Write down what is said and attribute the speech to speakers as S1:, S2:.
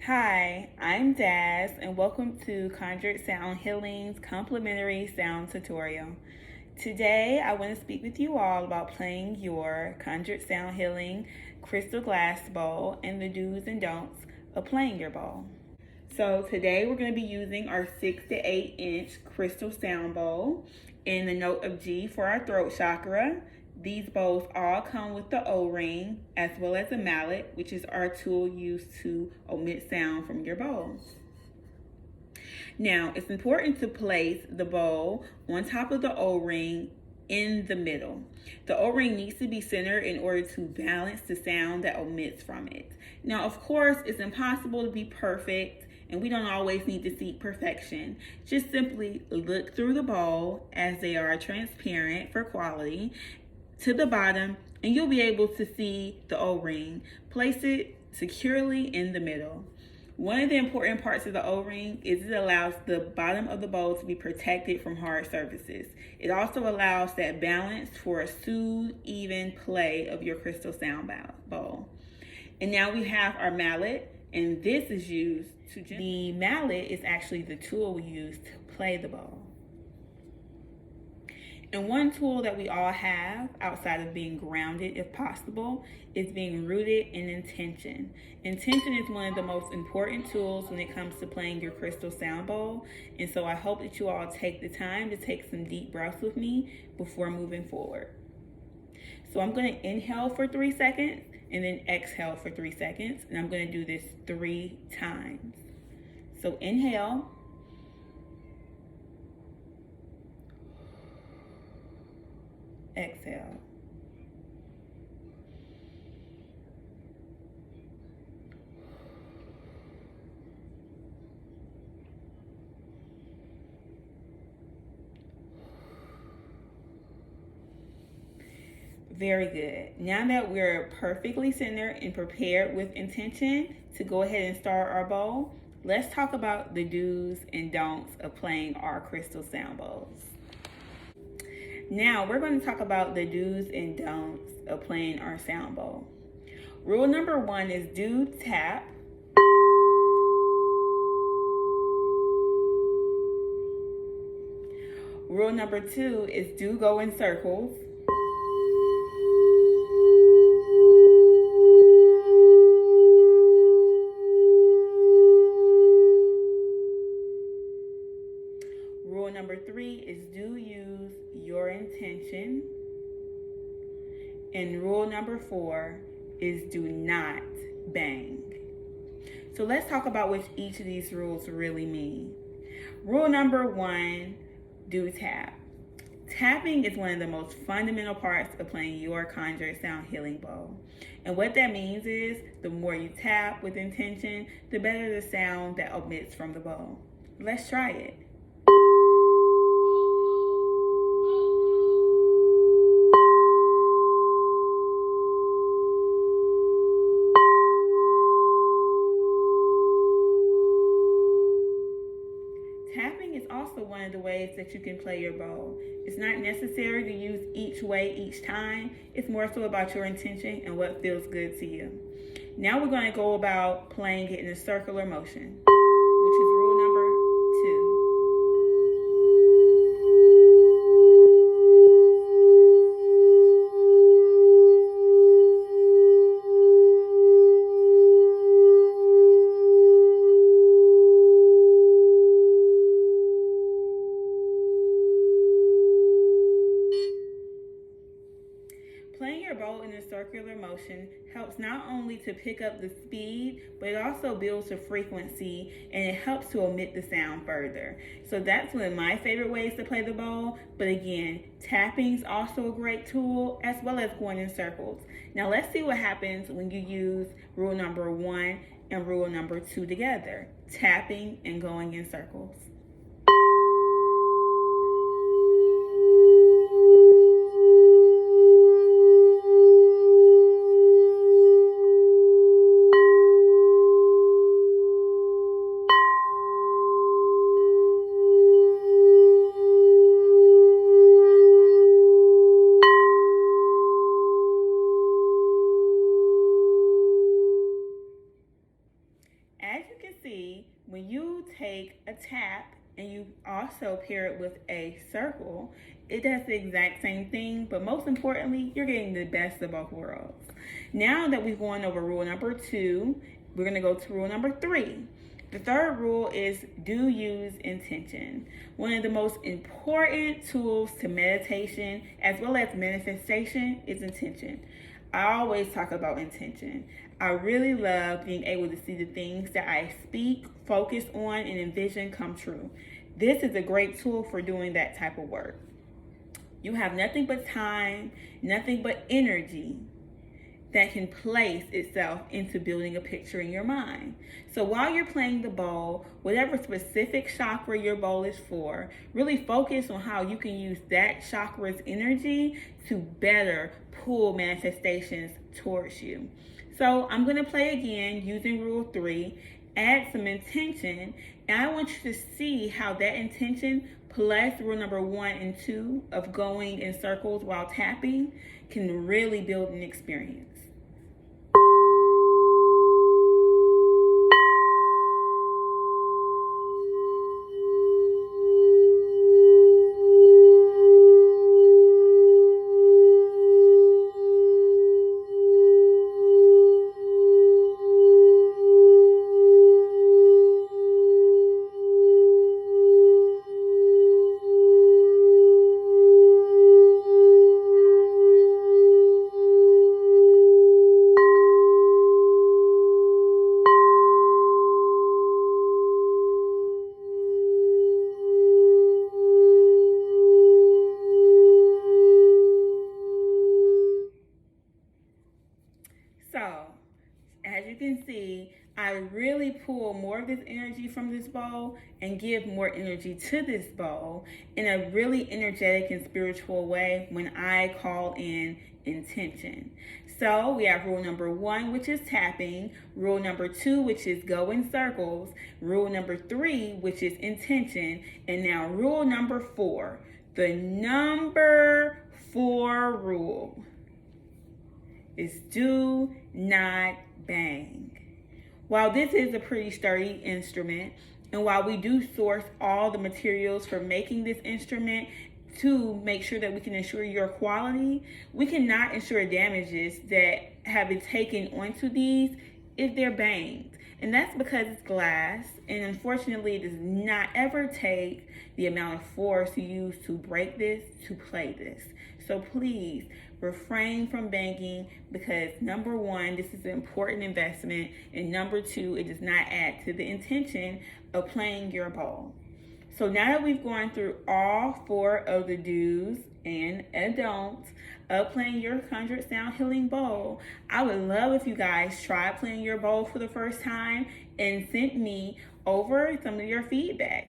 S1: Hi, I'm Daz, and welcome to Conjured Sound Healing's complimentary sound tutorial. Today, I want to speak with you all about playing your Conjured Sound Healing crystal glass bowl and the do's and don'ts of playing your bowl. So today we're going to be using our 6 to 8 inch crystal sound bowl in the note of G for our throat chakra. These bowls all come with the O-ring as well as a mallet, which is our tool used to omit sound from your bowls. Now, it's important to place the bowl on top of the O-ring in the middle. The O-ring needs to be centered in order to balance the sound that omits from it. Now, of course, it's impossible to be perfect, and we don't always need to seek perfection. Just simply look through the bowl as they are transparent for quality to the bottom, and you'll be able to see the O-ring. Place it securely in the middle. One of the important parts of the O-ring is it allows the bottom of the bowl to be protected from hard surfaces. It also allows that balance for a smooth, even play of your crystal sound bowl. And now we have our mallet, and this is used to... The mallet is actually the tool we use to play the bowl. And one tool that we all have, outside of being grounded if possible, is being rooted in intention. Intention is one of the most important tools when it comes to playing your crystal sound bowl. And so I hope that you all take the time to take some deep breaths with me before moving forward. So I'm going to inhale for 3 seconds and then exhale for 3 seconds. And I'm going to do this 3 times. So inhale. Exhale. Very good. Now that we're perfectly centered and prepared with intention to go ahead and start our bowl, let's talk about the do's and don'ts of playing our crystal sound bowls. Now we're going to talk about the do's and don'ts of playing our sound bowl. Rule number 1 is do tap. Rule number 2 is do go in circles. Rule number 3 is do use your intention. And rule number 4 is do not bang. So let's talk about what each of these rules really mean. Rule number 1, do tap. Tapping is one of the most fundamental parts of playing your Conjured Sound Healing bowl. And what that means is the more you tap with intention, the better the sound that omits from the bowl. Let's try it. Tapping is also one of the ways that you can play your bowl. It's not necessary to use each way each time. It's more so about your intention and what feels good to you. Now we're going to go about playing it in a circular motion, which is rule number 2. Playing your bowl in a circular motion helps not only to pick up the speed, but it also builds a frequency and it helps to omit the sound further. So that's one of my favorite ways to play the bowl. But again, tapping is also a great tool, as well as going in circles. Now let's see what happens when you use rule number 1 and rule number 2 together, tapping and going in circles. as you can see, when you take a tap and you also pair it with a circle, it does the exact same thing, but most importantly, you're getting the best of both worlds. Now that we've gone over rule number 2, we're going to go to rule number 3. The third rule is do use intention. One of the most important tools to meditation as well as manifestation is intention. I always talk about intention. I really love being able to see the things that I speak, focus on, and envision come true. This is a great tool for doing that type of work. You have nothing but time, nothing but energy that can place itself into building a picture in your mind. So while you're playing the bowl, whatever specific chakra your bowl is for, really focus on how you can use that chakra's energy to better pull manifestations towards you. So I'm going to play again using rule 3, add some intention, and I want you to see how that intention plus rule number 1 and 2 of going in circles while tapping can really build an experience. So, as you can see, I really pull more of this energy from this bowl and give more energy to this bowl in a really energetic and spiritual way when I call in intention. So we have rule number 1, which is tapping, rule number 2, which is go in circles, rule number 3, which is intention, and now rule number 4, the number 4 rule is do not bang. While this is a pretty sturdy instrument, and while we do source all the materials for making this instrument to make sure that we can ensure your quality, we cannot ensure damages that have been taken onto these if they're banged. And that's because it's glass, and unfortunately it does not ever take the amount of force you use to break this to play this. So please refrain from banging, because number 1, this is an important investment, and number 2, it does not add to the intention of playing your bowl. So now that we've gone through all 4 of the do's and don'ts of playing your Conjured Sound Healing bowl, I would love if you guys try playing your bowl for the first time and sent me over some of your feedback.